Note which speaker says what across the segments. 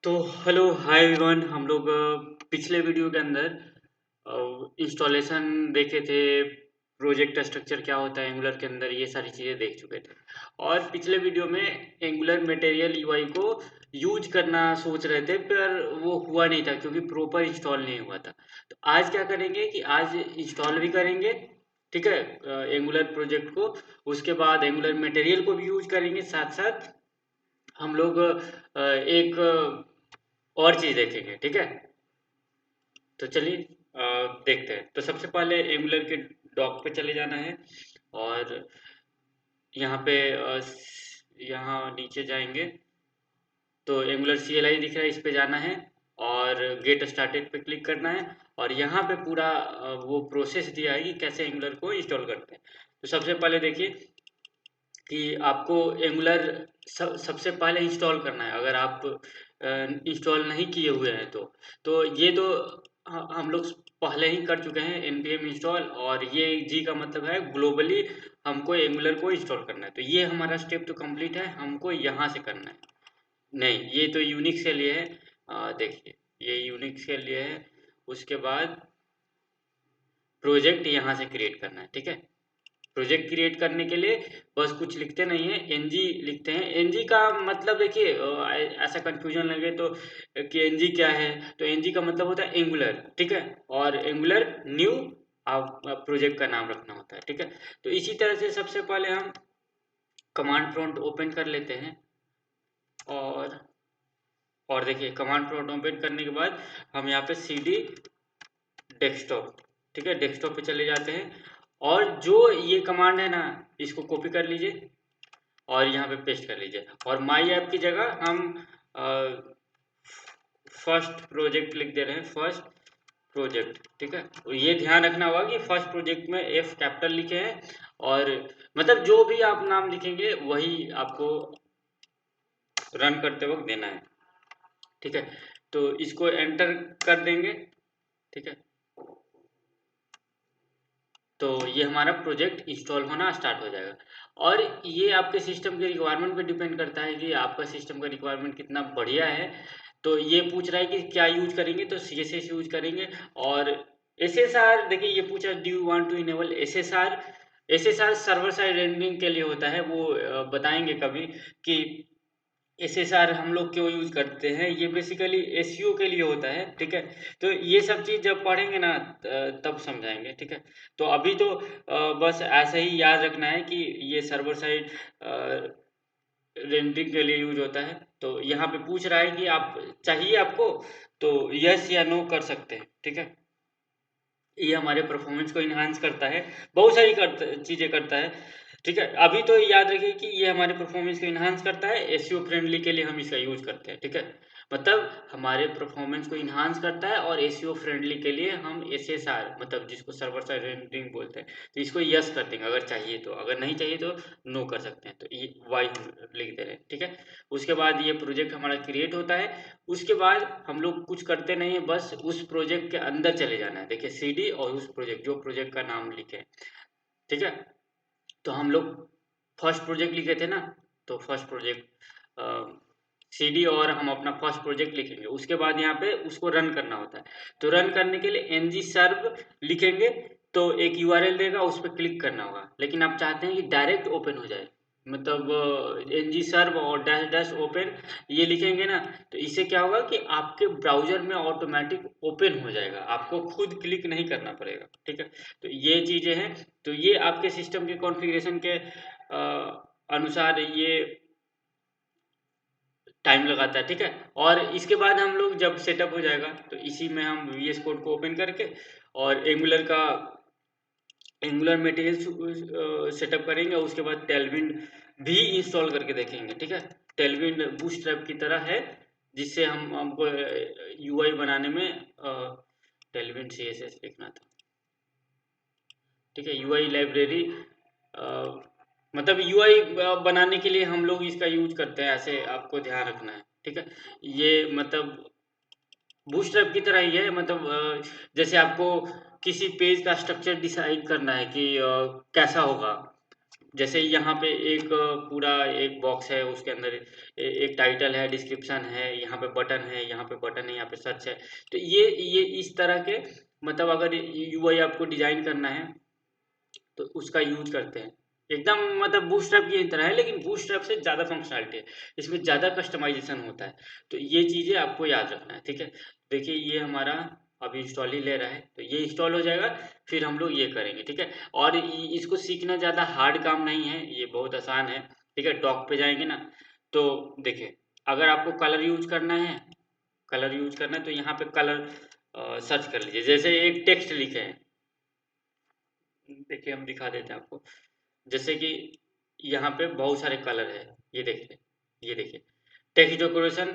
Speaker 1: तो hello hi everyone. हम लोग पिछले वीडियो के अंदर इंस्टॉलेशन देखे थे। प्रोजेक्ट स्ट्रक्चर क्या होता है एंगुलर के अंदर, ये सारी चीज़ें देख चुके थे। और पिछले वीडियो में एंगुलर मटेरियल यूआई को यूज करना सोच रहे थे, पर वो हुआ नहीं था क्योंकि प्रॉपर इंस्टॉल नहीं हुआ था। तो आज क्या करेंगे कि आज इंस्टॉल भी करेंगे, ठीक है, एंगुलर प्रोजेक्ट को। उसके बाद एंगुलर मटेरियल को भी यूज करेंगे, साथ साथ हम लोग एक और चीज देखेंगे, ठीक है। तो चलिए देखते हैं। तो सबसे पहले एंगुलर के डॉक पे चले जाना है और यहाँ पे यहाँ नीचे जाएंगे तो एंगुलर CLI दिख रहा है, इस पे जाना है और गेट स्टार्टेड पे क्लिक करना है। और यहाँ पे पूरा वो प्रोसेस दिया है कि कैसे एंगुलर को इंस्टॉल करते हैं। तो सबसे पहले देखिए कि आपको एंगुलर सबसे पहले इंस्टॉल करना है। अगर आप इंस्टॉल नहीं किए हुए हैं तो ये तो हम लोग पहले ही कर चुके हैं npm इंस्टॉल। और ये जी का मतलब है ग्लोबली हमको एंगुलर को इंस्टॉल करना है। तो ये हमारा स्टेप तो कंप्लीट है, हमको यहाँ से करना है। नहीं, ये तो यूनिक्स के लिए है। देखिए, ये यूनिक्स के लिए है। उसके बाद प्रोजेक्ट यहाँ से क्रिएट करना है, ठीक है। प्रोजेक्ट क्रिएट करने के लिए बस कुछ लिखते नहीं है, एनजी लिखते हैं। एनजी का मतलब देखिए, ऐसा कंफ्यूजन लगे तो कि एनजी क्या है, तो एनजी का मतलब होता है एंगुलर, ठीक है। और एंगुलर न्यू आप प्रोजेक्ट का नाम रखना होता है, ठीक है। तो इसी तरह से सबसे पहले हम कमांड प्रॉम्प्ट ओपन कर लेते हैं और देखिए कमांड प्रॉम्प्ट ओपन करने के बाद हम यहाँ पे CD डेस्कटॉप, ठीक है, डेस्कटॉप पे चले जाते हैं। और जो ये कमांड है ना, इसको कॉपी कर लीजिए और यहाँ पे पेस्ट कर लीजिए। और माई ऐप की जगह हम फर्स्ट प्रोजेक्ट लिख दे रहे हैं, फर्स्ट प्रोजेक्ट, ठीक है। और ये ध्यान रखना होगा कि फर्स्ट प्रोजेक्ट में F कैपिटल लिखे हैं। और मतलब जो भी आप नाम लिखेंगे वही आपको रन करते वक्त देना है, ठीक है। तो इसको एंटर कर देंगे, ठीक है। तो ये हमारा प्रोजेक्ट इंस्टॉल होना स्टार्ट हो जाएगा। और ये आपके सिस्टम के रिक्वायरमेंट पे डिपेंड करता है कि आपका सिस्टम का रिक्वायरमेंट कितना बढ़िया है। तो ये पूछ रहा है कि क्या यूज करेंगे, तो CSS यूज करेंगे। और SSR देखिए, ये पूछा do you want to enable SSR। SSR server side rendering के लिए होता है, वो बताएंगे कभी कि SSR हम लोग क्यों यूज करते हैं। ये बेसिकली SEO के लिए होता है, ठीक है। तो ये सब चीज जब पढ़ेंगे ना तब समझाएंगे, ठीक है। तो अभी तो बस ऐसे ही याद रखना है कि ये सर्वर साइड रेंडरिंग के लिए यूज होता है। तो यहाँ पे पूछ रहा है कि आप चाहिए आपको, तो यस या नो कर सकते हैं, ठीक है। ये हमारे परफॉर्मेंस को इन्हांस करता है, बहुत सारी चीज़ें करता है, ठीक है। अभी तो याद रखिए कि ये हमारे परफॉर्मेंस को इन्हांस करता है, एसईओ फ्रेंडली के लिए हम इसका यूज करते हैं, ठीक है। मतलब हमारे परफॉर्मेंस को इन्हांस करता है और एसईओ फ्रेंडली के लिए हम एसएसआर, मतलब जिसको सर्वर साइड रेंडरिंग बोलते हैं, तो इसको यस कर देंगे अगर चाहिए तो। अगर नहीं चाहिए तो नो कर सकते हैं। तो ये वाई हम लिख दे रहे हैं, ठीक है। उसके बाद ये प्रोजेक्ट हमारा क्रिएट होता है। उसके बाद हम लोग कुछ करते नहीं है, बस उस प्रोजेक्ट के अंदर चले जाना है। देखिए CD और उस प्रोजेक्ट, जो प्रोजेक्ट का नाम लिखे, ठीक है। तो हम लोग फर्स्ट प्रोजेक्ट लिखे थे ना, तो फर्स्ट प्रोजेक्ट CD और हम अपना फर्स्ट प्रोजेक्ट लिखेंगे। उसके बाद यहाँ पे उसको रन करना होता है। तो रन करने के लिए ng सर्व लिखेंगे तो एक URL देगा, उस पर क्लिक करना होगा। लेकिन आप चाहते हैं कि डायरेक्ट ओपन हो जाए, मतलब ng सर्व और डैश डैश ओपन ये लिखेंगे ना, तो इससे क्या होगा कि आपके ब्राउजर में ऑटोमेटिक ओपन हो जाएगा, आपको खुद क्लिक नहीं करना पड़ेगा, ठीक है। तो ये चीजें हैं। तो ये आपके सिस्टम के कॉन्फ़िगरेशन के अनुसार ये टाइम लगाता है, ठीक है। और इसके बाद हम लोग जब सेटअप हो जाएगा तो इसी में हम VS कोड को ओपन करके और एंगुलर मटेरियल सेटअप करेंगे। उसके बाद टेलविंड भी इंस्टॉल करके देखेंगे, ठीक है। टेलविंड बूटस्ट्रैप की तरह है, जिससे हमको UI बनाने में टेलविंड CSS लिखना था, ठीक है। UI लाइब्रेरी मतलब UI बनाने के लिए हम लोग इसका यूज करते हैं, ऐसे आपको ध्यान रखना है, ठीक है। ये मतलब बूटस्ट्रैप की तरह ही है, मतलब जैसे आपको किसी पेज का स्ट्रक्चर डिसाइड करना है कि कैसा होगा, जैसे यहाँ पे एक पूरा एक बॉक्स है, उसके अंदर एक टाइटल है, डिस्क्रिप्शन है, यहाँ पे बटन है, यहाँ पे बटन है, यहाँ पे सर्च है। तो ये इस तरह के मतलब अगर यूआई आपको डिजाइन करना है तो उसका यूज करते हैं। एकदम मतलब बूटस्ट्रैप की तरह है, लेकिन बूटस्ट्रैप से ज़्यादा फंक्शनलिटी है, इसमें ज़्यादा कस्टमाइजेशन होता है। तो ये चीज़ें आपको याद रखना है, ठीक है। देखिए ये हमारा अभी इंस्टॉल ही ले रहा है, तो ये इंस्टॉल हो जाएगा, फिर हम लोग ये करेंगे, ठीक है। और इसको सीखना ज़्यादा हार्ड काम नहीं है, ये बहुत आसान है, ठीक है। डॉक पे जाएंगे ना, तो देखिए अगर आपको कलर यूज करना है, तो यहाँ पे कलर सर्च कर लीजिए। जैसे एक टेक्स्ट लिखे हैं, देखिए हम दिखा देते हैं आपको। जैसे कि यहाँ पे बहुत सारे कलर है, ये देखिए टेक्स्ट डेकोरेशन,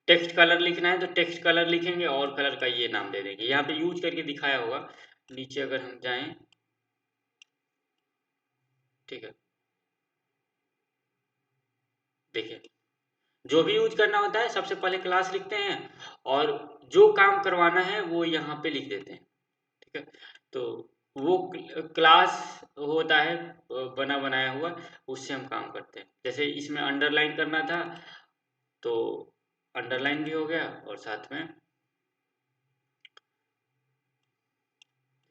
Speaker 1: टेक्स्ट कलर लिखना है तो टेक्स्ट कलर लिखेंगे और कलर का ये नाम दे देंगे। यहाँ पे यूज करके दिखाया होगा, नीचे अगर हम जाएं, ठीक है, देखिए जो भी यूज करना होता है सबसे पहले क्लास लिखते हैं, और जो काम करवाना है वो यहाँ पे लिख देते हैं, ठीक है। तो वो क्लास होता है बना बनाया हुआ, उससे हम काम करते हैं। जैसे इसमें अंडरलाइन करना था, तो अंडरलाइन भी हो गया, और साथ में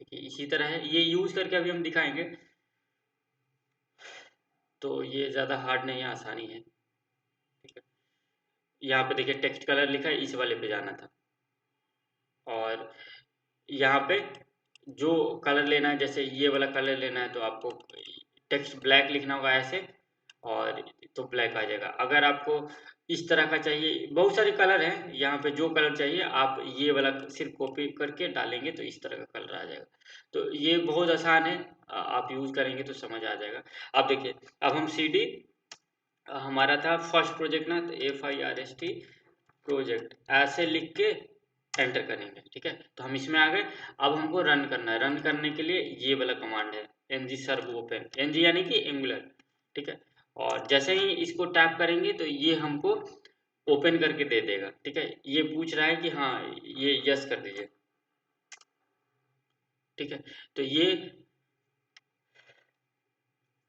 Speaker 1: देखिए इसी तरह है, ये यूज करके अभी हम दिखाएंगे। तो ये ज़्यादा हार्ड नहीं है, आसानी है, ठीक है। यहाँ पे देखिए टेक्स्ट कलर लिखा है, इस वाले पे जाना था, और यहाँ पे जो कलर लेना है, जैसे ये वाला कलर लेना है तो आपको टेक्स्ट ब्लैक लिखना होगा ऐसे, और तो ब्लैक आ जाएगा। अगर आपको इस तरह का चाहिए, बहुत सारे कलर हैं यहाँ पे, जो कलर चाहिए आप ये वाला सिर्फ कॉपी करके डालेंगे तो इस तरह का कलर आ जाएगा। तो ये बहुत आसान है, आप यूज करेंगे तो समझ आ जाएगा। अब देखिए, अब हम CD, हमारा था फर्स्ट प्रोजेक्ट ना, तो FIRST प्रोजेक्ट ऐसे लिख के एंटर करेंगे, ठीक है। तो हम इसमें आ गए। अब हमको रन करना है, रन करने के लिए ये वाला कमांड है, ng serve open, ng यानी कि एंगुलर, ठीक है। और जैसे ही इसको टैप करेंगे तो ये हमको ओपन करके दे देगा, ठीक है। ये पूछ रहा है कि हाँ ये यस कर दीजिए, ठीक है। तो ये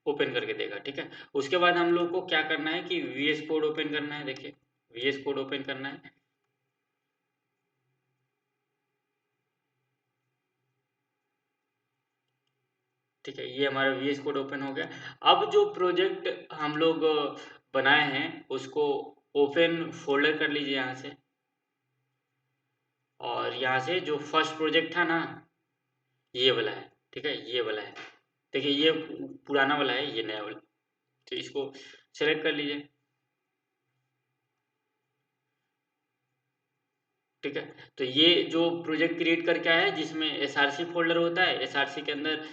Speaker 1: ओपन करके देगा, ठीक है। उसके बाद हम लोग को क्या करना है कि VS कोड ओपन करना है। देखिए VS कोड ओपन करना है, ठीक है। ये हमारा VS कोड ओपन हो गया। अब जो प्रोजेक्ट हम लोग बनाए हैं उसको ओपन फोल्डर कर लीजिए यहाँ से, और यहाँ से जो फर्स्ट प्रोजेक्ट था ना, ये वाला है, ठीक है, ये वाला है। देखिए ये पुराना वाला है, ये नया वाला, तो इसको सेलेक्ट कर लीजिए, ठीक है। तो ये जो प्रोजेक्ट क्रिएट करके आया है, जिसमें SRC फोल्डर होता है, SRC के अंदर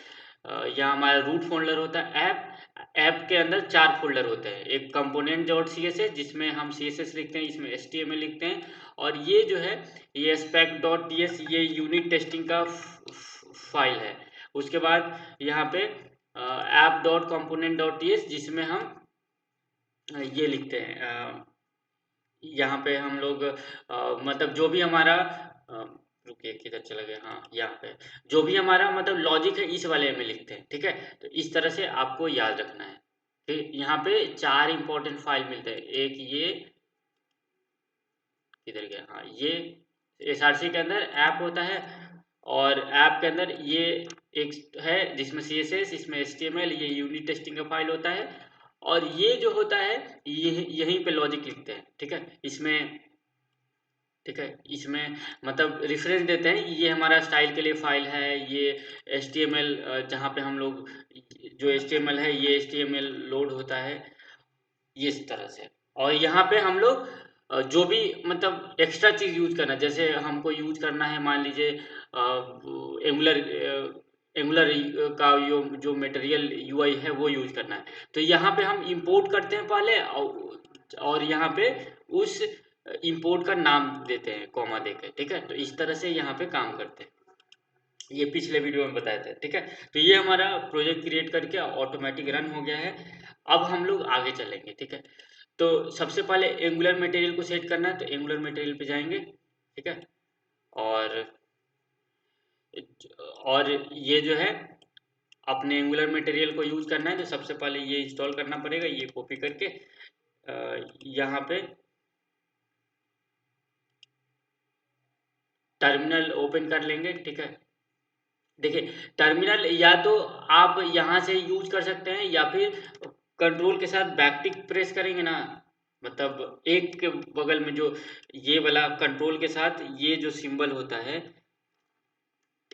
Speaker 1: यहाँ हमारा रूट फोल्डर होता है। ऐप के अंदर 4 फोल्डर होते हैं। एक कंपोनेंट डॉट CSS, जिसमें हम CSS लिखते हैं, इसमें HTML लिखते हैं, और ये जो है ये spec डॉट ts, ये यूनिट टेस्टिंग का फाइल है। उसके बाद यहाँ पे app dot component dot ts, जिसमें हम ये लिखते हैं, यहाँ पे हम लोग मतलब जो भी हमारा रुकिए किधर चला गया, हाँ यहाँ पे जो भी हमारा मतलब लॉजिक है इस वाले में लिखते हैं, ठीक है। तो इस तरह से आपको याद रखना है। फिर यहाँ पे 4 इंपॉर्टेंट फाइल मिलते हैं, एक ये किधर गया, हाँ ये SRC के अंदर ऐप होता है, और ऐप के अंदर ये एक है जिसमें CSS, इसमें HTML, ये यूनिट टेस्टिंग का फाइल होता है, और ये जो होता है ये यहीं पे लॉजिक लिखते हैं, ठीक है। इसमें, ठीक है, इसमें मतलब रेफरेंस देते हैं, ये हमारा स्टाइल के लिए फाइल है, ये HTML जहाँ पे हम लोग जो HTML है, ये HTML लोड होता है, ये इस तरह से। और यहाँ पे हम लोग जो भी मतलब एक्स्ट्रा चीज़ यूज करना है, जैसे हमको यूज करना है, मान लीजिए एंगुलर एंगुलर का जो मटेरियल UI है वो यूज करना है, तो यहाँ पे हम इंपोर्ट करते हैं पहले, और यहाँ पे उस इंपोर्ट का नाम देते हैं कॉमा देके, ठीक है। तो इस तरह से यहाँ पे काम करते हैं, ये पिछले वीडियो में बताए थे, ठीक है। तो ये हमारा प्रोजेक्ट क्रिएट करके ऑटोमेटिक रन हो गया है। अब हम लोग आगे चलेंगे, ठीक है। तो सबसे पहले एंगुलर मटेरियल को सेट करना है, तो एंगुलर मटेरियल पे जाएंगे, ठीक है। और ये जो है अपने एंगुलर मटेरियल को यूज करना है तो सबसे पहले ये इंस्टॉल करना पड़ेगा। ये कॉपी करके यहाँ पे टर्मिनल ओपन कर लेंगे। ठीक है, देखिए टर्मिनल या तो आप यहाँ से यूज कर सकते हैं या फिर कंट्रोल के साथ बैकटिक प्रेस करेंगे ना, मतलब एक के बगल में जो ये वाला कंट्रोल के साथ ये जो सिंबल होता है,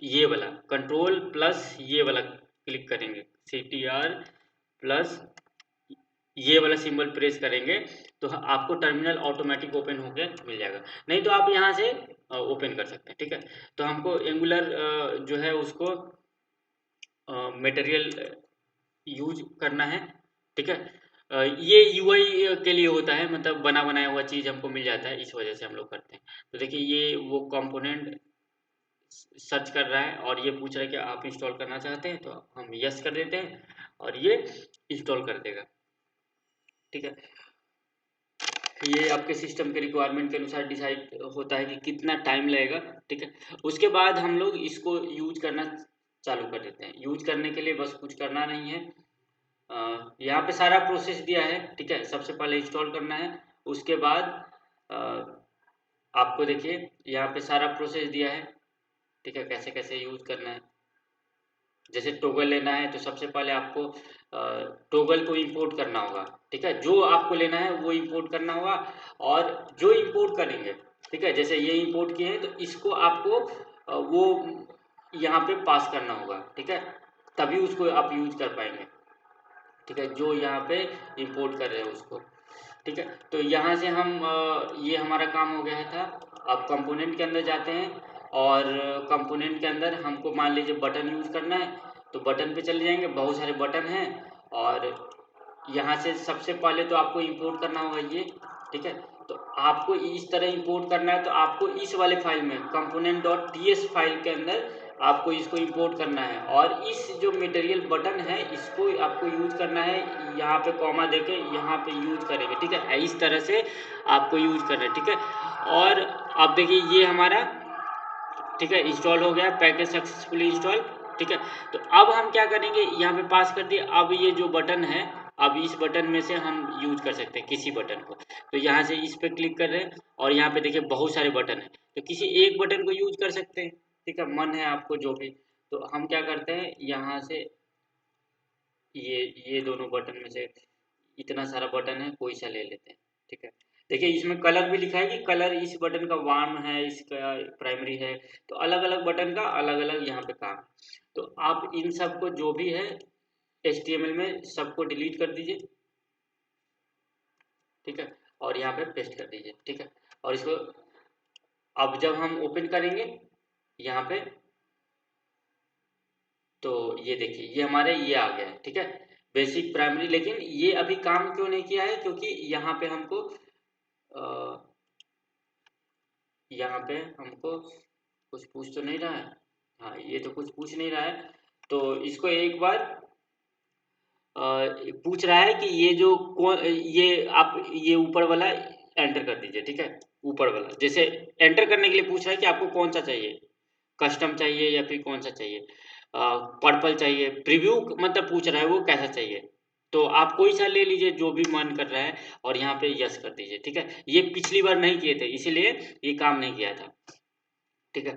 Speaker 1: ये वाला कंट्रोल प्लस ये वाला क्लिक करेंगे, CTR प्लस ये वाला सिंबल प्रेस करेंगे तो आपको टर्मिनल ऑटोमेटिक ओपन होकर मिल जाएगा। नहीं तो आप यहाँ से ओपन कर सकते हैं। ठीक है, तो हमको एंगुलर जो है उसको मटेरियल यूज करना है। ठीक है, ये यूआई के लिए होता है, मतलब बना बनाया हुआ चीज़ हमको मिल जाता है, इस वजह से हम लोग करते हैं। तो देखिए ये वो कंपोनेंट सर्च कर रहा है और ये पूछ रहा है कि आप इंस्टॉल करना चाहते हैं, तो हम यस कर देते हैं और ये इंस्टॉल कर देगा। ठीक है, ये आपके सिस्टम के रिक्वायरमेंट के अनुसार डिसाइड होता है कि कितना टाइम लगेगा। ठीक है, उसके बाद हम लोग इसको यूज करना चालू कर देते हैं। यूज करने के लिए बस कुछ करना नहीं है, यहाँ पे सारा प्रोसेस दिया है। ठीक है, सबसे पहले इंस्टॉल करना है, उसके बाद अ, आपको देखिए यहाँ पे सारा प्रोसेस दिया है। ठीक है, कैसे कैसे यूज करना है। जैसे टोगल लेना है तो सबसे पहले आपको टोगल को इंपोर्ट करना होगा। ठीक है, जो आपको लेना है वो इंपोर्ट करना होगा, और जो इंपोर्ट करेंगे, ठीक है, जैसे ये इंपोर्ट किए हैं तो इसको आपको वो यहाँ पे पास करना होगा। ठीक है, तभी उसको आप यूज कर पाएंगे। ठीक है, जो यहाँ पे इंपोर्ट कर रहे हैं उसको। ठीक है, तो यहाँ से हम ये हमारा काम हो गया था। अब कंपोनेंट के अंदर जाते हैं और कंपोनेंट के अंदर हमको मान लीजिए बटन यूज करना है तो बटन पे चले जाएंगे, बहुत सारे बटन हैं। और यहाँ से सबसे पहले तो आपको इंपोर्ट करना होगा ये। ठीक है, तो आपको इस तरह इंपोर्ट करना है तो आपको इस वाले फाइल में component.ts फाइल के अंदर आपको इसको इंपोर्ट करना है, और इस जो मटेरियल बटन है इसको आपको यूज करना है। यहाँ पे कॉमा देके यहाँ पे यूज करेंगे। ठीक है, इस तरह से आपको यूज करना है। ठीक है, और अब देखिए ये हमारा ठीक है इंस्टॉल हो गया, पैकेज सक्सेसफुली इंस्टॉल। ठीक है, तो अब हम क्या करेंगे, यहाँ पे पास कर दिए। अब ये जो बटन है, अब इस बटन में से हम यूज कर सकते हैं किसी बटन को। तो यहाँ से इस पे क्लिक कर रहे हैं और यहाँ पे देखिए बहुत सारे बटन हैं, तो किसी एक बटन को यूज कर सकते हैं। ठीक है, मन है आपको जो भी। तो हम क्या करते हैं, यहाँ से ये दोनों बटन में से इतना सारा बटन है, कोई सा ले लेते हैं। ठीक है, देखिए इसमें कलर भी लिखा है कि कलर इस बटन का वार्म है, इसका प्राइमरी है। तो अलग अलग बटन का अलग अलग यहाँ पे काम। तो आप इन सबको जो भी है HTML में सबको डिलीट कर दीजिए। ठीक है, और यहाँ पे पेस्ट कर दीजिए। ठीक है, और इसको अब जब हम ओपन करेंगे यहाँ पे, तो ये देखिए ये हमारे ये आ गया है। ठीक है, बेसिक प्राइमरी, लेकिन ये अभी काम क्यों नहीं किया है, क्योंकि यहाँ पे हमको यहाँ पे हमको कुछ पूछ तो नहीं रहा है। हाँ, ये तो कुछ पूछ नहीं रहा है, तो इसको एक बार पूछ रहा है कि ये जो ये आप ये ऊपर वाला एंटर कर दीजिए। ठीक है, ऊपर वाला जैसे एंटर करने के लिए पूछ रहा है कि आपको कौन सा चाहिए, कस्टम चाहिए या फिर कौन सा चाहिए, पर्पल चाहिए, प्रीव्यू मतलब पूछ रहा है वो कैसा चाहिए। तो आप कोई सा ले लीजिए जो भी मन कर रहा है और यहाँ पे यस कर दीजिए। ठीक है, ये पिछली बार नहीं किए थे इसीलिए ये काम नहीं किया था। ठीक है,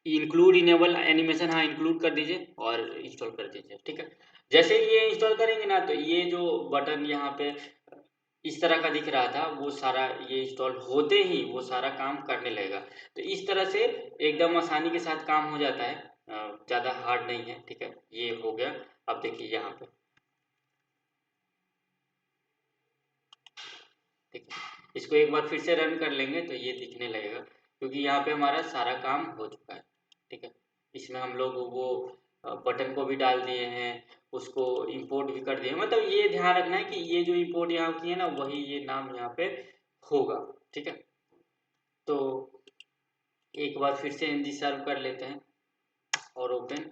Speaker 1: इंक्लूड इनेबल एनिमेशन, हाँ इंक्लूड कर दीजिए और इंस्टॉल कर दीजिए। ठीक है, जैसे ही ये इंस्टॉल करेंगे ना तो ये जो बटन यहाँ पे इस तरह का दिख रहा था वो सारा ये इंस्टॉल होते ही वो सारा काम करने लगेगा। तो इस तरह से एकदम आसानी के साथ काम हो जाता है, ज़्यादा हार्ड नहीं है। ठीक है, ये हो गया। अब देखिए यहाँ पे, ठीक है, इसको एक बार फिर से रन कर लेंगे तो ये दिखने लगेगा, क्योंकि यहाँ पे हमारा सारा काम हो चुका है। ठीक है, इसमें हम लोग वो बटन को भी डाल दिए हैं, उसको इंपोर्ट भी कर दिए हैं। मतलब ये ध्यान रखना है कि ये जो इंपोर्ट यहाँ किए ना वही ये नाम यहाँ पे होगा। ठीक है, तो एक बार फिर से एनजी सर्व कर लेते हैं और ओपन।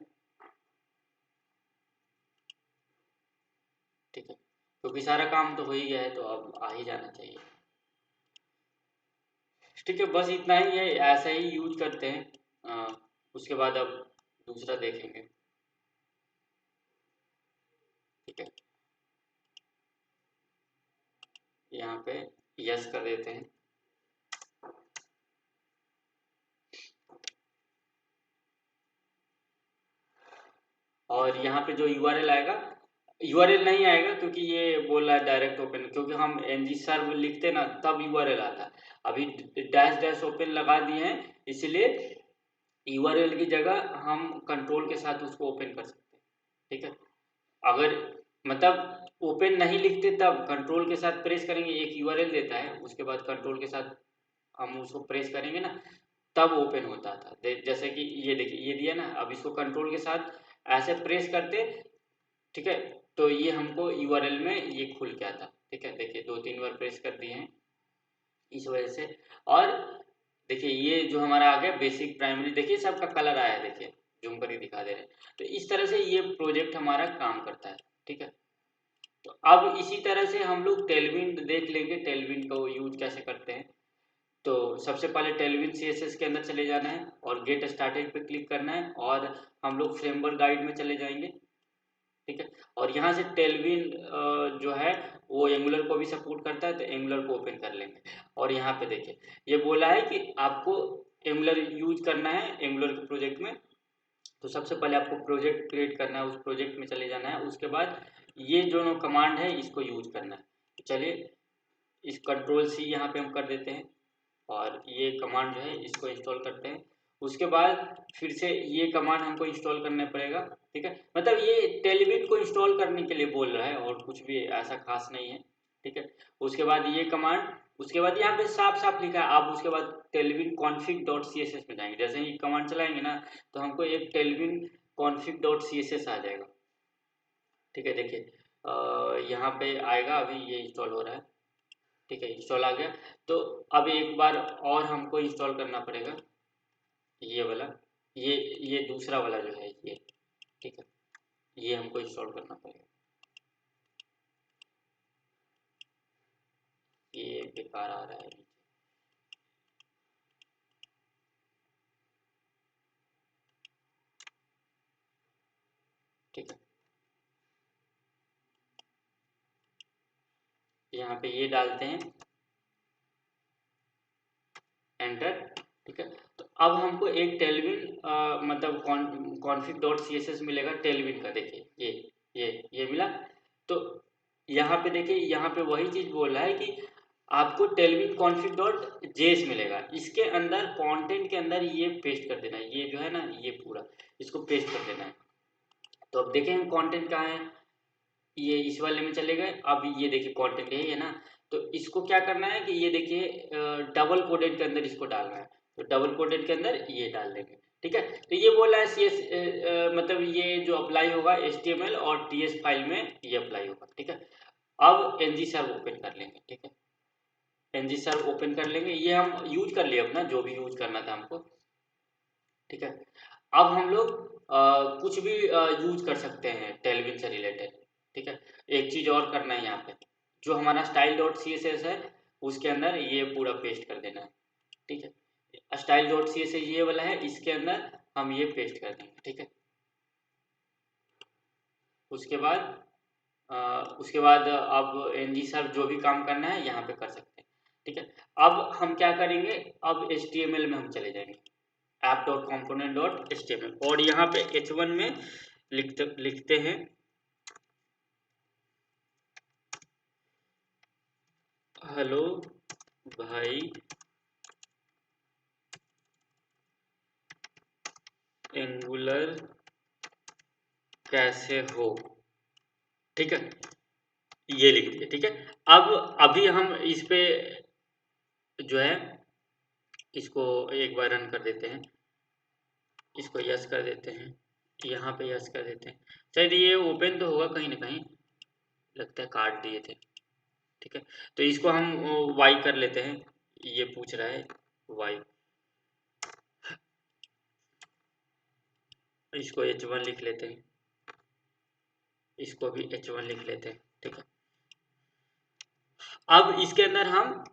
Speaker 1: ठीक है, क्योंकि सारा काम तो हो ही गया है तो अब आ ही जाना चाहिए। ठीक है, बस इतना ही है, ऐसा ही यूज करते हैं। उसके बाद अब दूसरा देखेंगे। है, यहाँ पे यस कर देते हैं। और यहाँ पे जो यूआरएल आएगा, यूआरएल नहीं आएगा क्योंकि ये बोल रहा है डायरेक्ट ओपन, क्योंकि हम ng सर्व लिखते ना तब यूआरएल आता है। अभी डैश डैश ओपन लगा दिए हैं, इसलिए यूआरएल की जगह हम कंट्रोल के साथ उसको ओपन कर सकते हैं। ठीक है, अगर मतलब ओपन नहीं लिखते तब कंट्रोल के साथ प्रेस करेंगे, एक यूआरएल देता है, उसके बाद कंट्रोल के साथ हम उसको प्रेस करेंगे ना तब ओपन होता था। जैसे कि ये देखिए ये दिया ना, अब इसको कंट्रोल के साथ ऐसे प्रेस करते, ठीक है, तो ये हमको यूआरएल में ये खुल के आता। ठीक है, देखिए 2-3 बार प्रेस कर दिए हैं इस वजह से। और देखिए ये जो हमारा आ गया बेसिक प्राइमरी, देखिए सबका कलर आया है, देखिए जूम करके दिखा दे रहे हैं। तो इस तरह से ये प्रोजेक्ट हमारा काम करता है। ठीक है, तो अब इसी तरह से हम लोग टेलविन देख लेंगे, टेलविन को यूज कैसे करते हैं। तो सबसे पहले टेलविन सीएसएस के अंदर चले जाना है और गेट स्टार्टेड पे क्लिक करना है और हम लोग फ्रेमवर्क गाइड में चले जाएंगे। ठीक है, और यहाँ से टेलविन जो है वो एंगुलर को भी सपोर्ट करता है, तो एंगुलर को ओपन कर लेंगे। और यहाँ पे देखिए ये बोला है कि आपको एंगुलर यूज करना है एंगुलर के प्रोजेक्ट में। तो सबसे पहले आपको प्रोजेक्ट क्रिएट करना है, उस प्रोजेक्ट में चले जाना है, उसके बाद ये जो कमांड है इसको यूज करना है। चलिए इस कंट्रोल सी यहाँ पे हम कर देते हैं और ये कमांड जो है इसको इंस्टॉल करते हैं। उसके बाद फिर से ये कमांड हमको इंस्टॉल करना पड़ेगा। ठीक है, मतलब ये टेलविन को इंस्टॉल करने के लिए बोल रहा है और कुछ भी ऐसा खास नहीं है। ठीक है, उसके बाद ये कमांड, उसके बाद यहाँ पे साफ साफ लिखा है, आप उसके बाद टेलविन config.css में जाएंगे। जैसे ही कमांड चलाएंगे ना तो हमको एक टेलविन config.css आ जाएगा। ठीक है, देखिए यहाँ पे आएगा, अभी ये इंस्टॉल हो रहा है। ठीक है, इंस्टॉल आ गया। तो अब एक बार और हमको इंस्टॉल करना पड़ेगा ये वाला, ये दूसरा वाला जो है ये। ठीक है, ये हमको इंस्टॉल करना पड़ेगा, ये बेकार आ रहा है। ठीक है, यहाँ पे ये डालते हैं एंटर। ठीक है, तो अब हमको एक टेलविन मतलब config.css मिलेगा टेलविन का। देखिए ये मिला। तो यहाँ पे देखिए यहाँ पे वही चीज बोल रहा है कि आपको टेलविन config.js मिलेगा, इसके अंदर कंटेंट के अंदर ये पेस्ट कर देना है, ये जो है ना ये पूरा इसको पेस्ट कर देना है। तो अब देखें हम कंटेंट कहाँ है, ये इस वाले में चले गए। अब ये देखिए कंटेंट यही है ना, तो इसको क्या करना है कि ये देखिए डबल कोडेड के अंदर इसको डालना है। तो डबल कोडेड के अंदर ये डाल देंगे। ठीक है, तो ये बोला है मतलब ये जो अप्लाई होगा HTML और TS फाइल में ये अप्लाई होगा। ठीक है, अब ng सर्व ओपन कर लेंगे। ठीक है, ng सर्व ओपन कर लेंगे, ये हम यूज कर लिए अपना जो भी यूज करना था हमको। ठीक है, अब हम लोग कुछ भी यूज कर सकते हैं टेलविन से रिलेटेड। ठीक है, एक चीज और करना है, यहाँ पे जो हमारा style.css है उसके अंदर ये पूरा पेस्ट कर देना है। ठीक है, style.css ये वाला है, इसके अंदर हम ये पेस्ट कर देंगे। ठीक है, उसके बाद अब ng सर्व जो भी काम करना है यहाँ पे कर सकते हैं। ठीक है, अब हम क्या करेंगे, अब HTML में हम चले जाएंगे, app.component.html, और यहाँ पे h1 में लिखते हैं हेलो भाई एंगुलर कैसे हो। ठीक है, ये लिख दिया। ठीक है, अब अभी हम इस पे जो है इसको एक बार रन कर देते हैं, इसको यस कर देते हैं, यहाँ पे यस कर देते हैं। शायद ये ओपन तो होगा कहीं ना कहीं, लगता है काट दिए थे। ठीक है, तो इसको हम वाई कर लेते हैं, ये पूछ रहा है वाई, इसको h1 लिख लेते हैं, इसको भी h1 लिख लेते हैं। ठीक है, अब इसके अंदर हम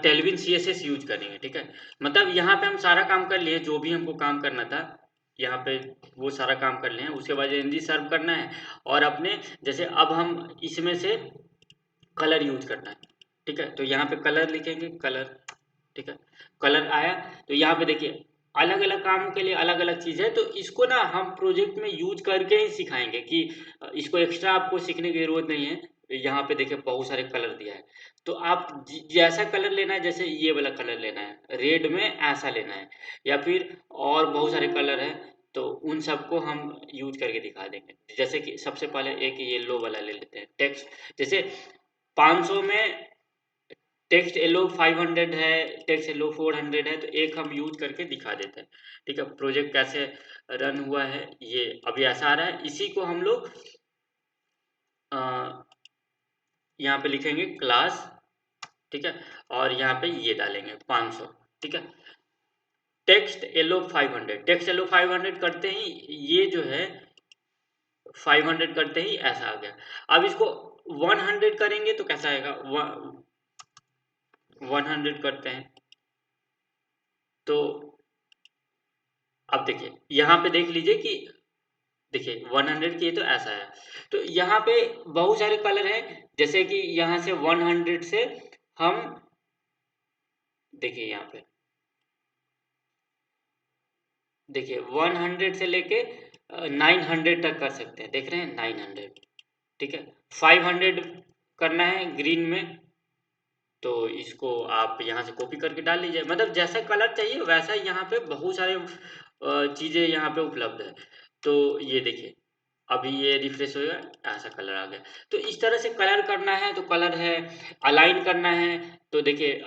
Speaker 1: टेलविन CSS यूज करेंगे। ठीक है, मतलब यहाँ पे हम सारा काम कर लिए जो भी हमको काम करना था। यहाँ पे वो सारा काम कर लें, उसके बाद एनजी सर्व करना है और अपने जैसे अब हम इसमें से कलर यूज करना है, ठीक है। तो यहाँ पे कलर लिखेंगे, कलर, ठीक है। कलर आया तो यहाँ पे देखिए अलग अलग कामों के लिए अलग अलग चीज़ है, तो इसको ना हम प्रोजेक्ट में यूज करके ही सिखाएंगे कि इसको एक्स्ट्रा आपको सीखने की जरूरत नहीं है। यहाँ पे देखिए बहुत सारे कलर दिया है, तो आप जैसा कलर लेना है, जैसे ये वाला कलर लेना है रेड में ऐसा लेना है, या फिर और बहुत सारे कलर है, तो उन सबको हम यूज करके दिखा देंगे। जैसे कि सबसे पहले एक येलो वाला ले लेते हैं, टेक्स्ट, जैसे 500 में टेक्स्ट येलो 500 है, टेक्स्ट येलो 400 है, तो एक हम यूज करके दिखा देते हैं, ठीक है। प्रोजेक्ट कैसे रन हुआ है ये अभी ऐसा आ रहा है, इसी को हम लोग यहाँ पे लिखेंगे क्लास, ठीक है, और यहाँ पे ये डालेंगे 500, ठीक है। टेक्स्ट येलो 500, टेक्स्ट येलो 500 करते ही ये जो है 500 करते ही ऐसा आ गया। अब इसको 100 करेंगे तो कैसा आएगा, 100 करते हैं तो अब देखिए यहाँ पे देख लीजिए कि देखिए 100 किए तो ऐसा है। तो यहाँ पे बहुत सारे कलर हैं, जैसे कि यहाँ से 100 से हम देखिए यहाँ पे देखिए 100 से लेके 900 तक कर सकते हैं, देख रहे हैं 900, ठीक है। 500 करना है ग्रीन में, तो इसको आप यहाँ से कॉपी करके डाल लीजिए, मतलब जैसा कलर चाहिए वैसा यहाँ पे बहुत सारे चीज़ें यहाँ पे उपलब्ध है। तो ये देखिए अभी ये रिफ्रेश होगा, ऐसा कलर आ गया। तो इस तरह से कलर करना है तो कलर है, अलाइन करना है तो देखिए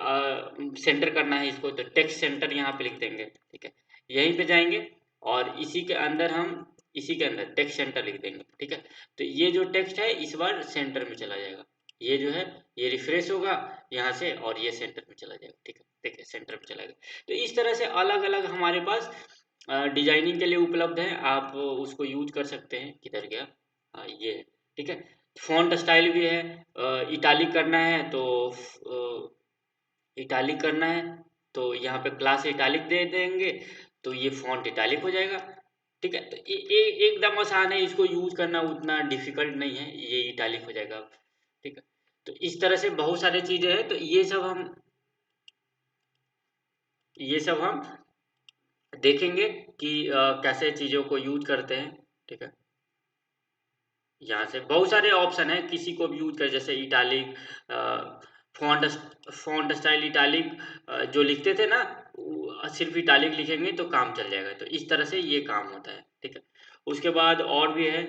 Speaker 1: सेंटर करना है इसको, तो टेक्स्ट सेंटर यहाँ पे लिख देंगे, ठीक है। यहीं पे जाएंगे और इसी के अंदर हम इसी के अंदर टेक्स्ट सेंटर लिख देंगे, ठीक है। तो ये जो टेक्स्ट है इस बार सेंटर में चला जाएगा, ये जो है ये रिफ्रेश होगा यहाँ से और ये सेंटर में चला जाएगा, ठीक है। देखिए सेंटर में चला गया। तो इस तरह से अलग अलग हमारे पास डिजाइनिंग के लिए उपलब्ध है, आप उसको यूज कर सकते हैं। किधर गया, ये है, ठीक है। फॉन्ट स्टाइल भी है, इटालिक करना है तो इटालिक करना है तो यहाँ पे क्लास इटालिक दे देंगे, तो ये फॉन्ट इटालिक हो जाएगा, ठीक है। तो एकदम आसान है, इसको यूज करना उतना डिफिकल्ट नहीं है, ये इटालिक हो जाएगा, ठीक है। तो इस तरह से बहुत सारी चीजें हैं, तो ये सब हम देखेंगे कि कैसे चीज़ों को यूज करते हैं, ठीक है। यहाँ से बहुत सारे ऑप्शन है, किसी को भी यूज कर, जैसे italic, font font style italic, जो लिखते थे ना सिर्फ इटालिक लिखेंगे तो काम चल जाएगा। तो इस तरह से ये काम होता है, ठीक है। उसके बाद और भी है,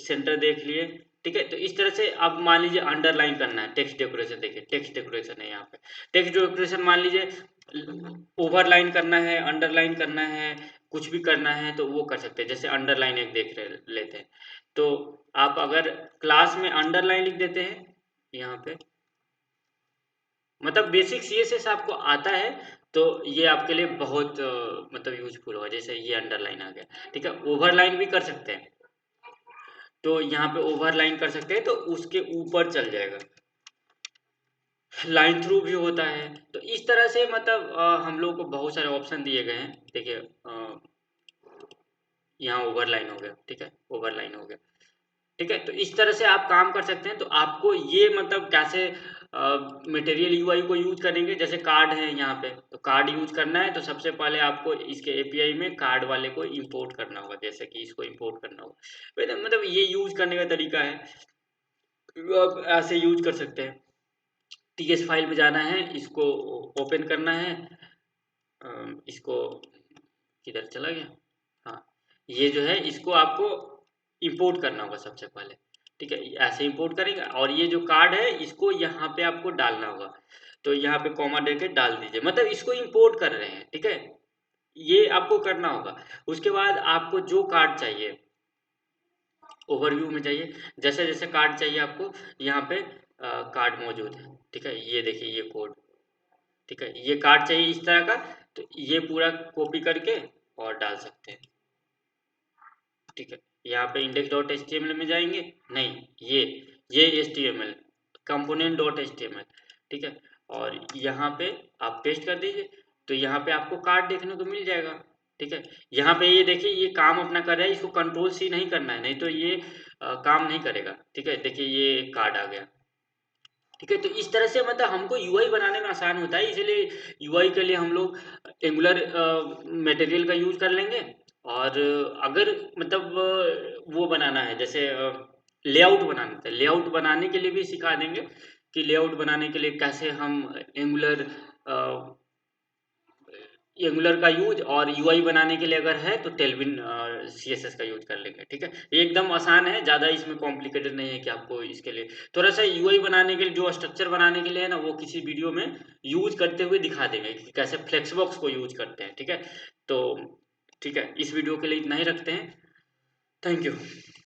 Speaker 1: सेंटर देख लिए, ठीक है। तो इस तरह से अब मान लीजिए अंडरलाइन करना है, टेक्स्ट डेकोरेशन, देखिए टेक्स्ट डेकोरेशन है यहाँ पे, टेक्स्ट डेकोरेशन मान लीजिए ओवरलाइन करना है, अंडरलाइन करना है, कुछ भी करना है तो वो कर सकते हैं। जैसे अंडरलाइन एक देख रहे लेते हैं, तो आप अगर क्लास में अंडरलाइन लिख देते हैं यहाँ पे, मतलब बेसिक सीएसएस आपको आता है तो ये आपके लिए बहुत मतलब यूजफुल होगा। जैसे ये अंडरलाइन आ गया, ठीक है। ओवरलाइन भी कर सकते हैं, तो यहाँ पे ओवरलाइन कर सकते हैं तो उसके ऊपर चल जाएगा, लाइन थ्रू भी होता है। तो इस तरह से मतलब हम लोग को बहुत सारे ऑप्शन दिए गए हैं, देखिए यहाँ ओवरलाइन हो गया, ठीक है, ओवरलाइन हो गया, ठीक है। तो इस तरह से आप काम कर सकते हैं। तो आपको ये मतलब कैसे मटेरियल यूआई को यूज करेंगे, जैसे कार्ड है यहाँ पे, तो कार्ड यूज करना है तो सबसे पहले आपको इसके एपीआई में कार्ड वाले को इंपोर्ट करना होगा, जैसे कि इसको इंपोर्ट करना होगा। मतलब ये यूज करने का तरीका है, आप ऐसे यूज कर सकते हैं। टीएस फाइल में जाना है, इसको ओपन करना है, इसको किधर चला गया, हाँ, ये जो है इसको आपको इंपोर्ट करना होगा सबसे पहले, ठीक है। ऐसे इंपोर्ट करेंगे और ये जो कार्ड है इसको यहाँ पे आपको डालना होगा, तो यहाँ पे कॉमा देके डाल दीजिए, मतलब इसको इंपोर्ट कर रहे हैं, ठीक है। ये आपको करना होगा। उसके बाद आपको जो कार्ड चाहिए ओवरव्यू में जाइए, जैसे जैसे कार्ड चाहिए आपको यहाँ पे कार्ड मौजूद है, ठीक है। ये देखिए ये कोड, ठीक है, ये कार्ड चाहिए इस तरह का, तो ये पूरा कॉपी करके और डाल सकते हैं, ठीक है। यहाँ पे index dot H T M L में जाएंगे, नहीं ये H T M L component dot H T M L, ठीक है। और यहाँ पे आप पेस्ट कर दीजिए, तो यहाँ पे आपको कार्ड देखने को मिल जाएगा, ठीक है। यहाँ पे ये देखिए ये काम अपना कर रहा है, इसको कंट्रोल सी नहीं करना है, नहीं तो ये काम नहीं करेगा। ठीक है, देखिए ये कार्ड आ गया। ठीक है, तो इस तरह से मतलब हमको यूआई बनाने में आसान होता है, इसीलिए यूआई के लिए हम लोग एंगुलर मटेरियल का यूज कर लेंगे। और अगर मतलब वो बनाना है, जैसे लेआउट बनाना है, लेआउट बनाने के लिए भी सिखा देंगे कि लेआउट बनाने के लिए कैसे हम एंगुलर एंगुलर का यूज, और यूआई बनाने के लिए अगर है तो टेलविन सीएसएस का यूज कर लेंगे। ठीक है, ये एकदम आसान है, ज़्यादा इसमें कॉम्प्लिकेटेड नहीं है कि आपको इसके लिए थोड़ा सा यूआई बनाने के लिए, जो स्ट्रक्चर बनाने के लिए है ना, वो किसी वीडियो में यूज करते हुए दिखा देंगे कि कैसे फ्लेक्सबॉक्स को यूज करते हैं। ठीक है, तो ठीक है, इस वीडियो के लिए इतना ही रखते हैं। Thank you.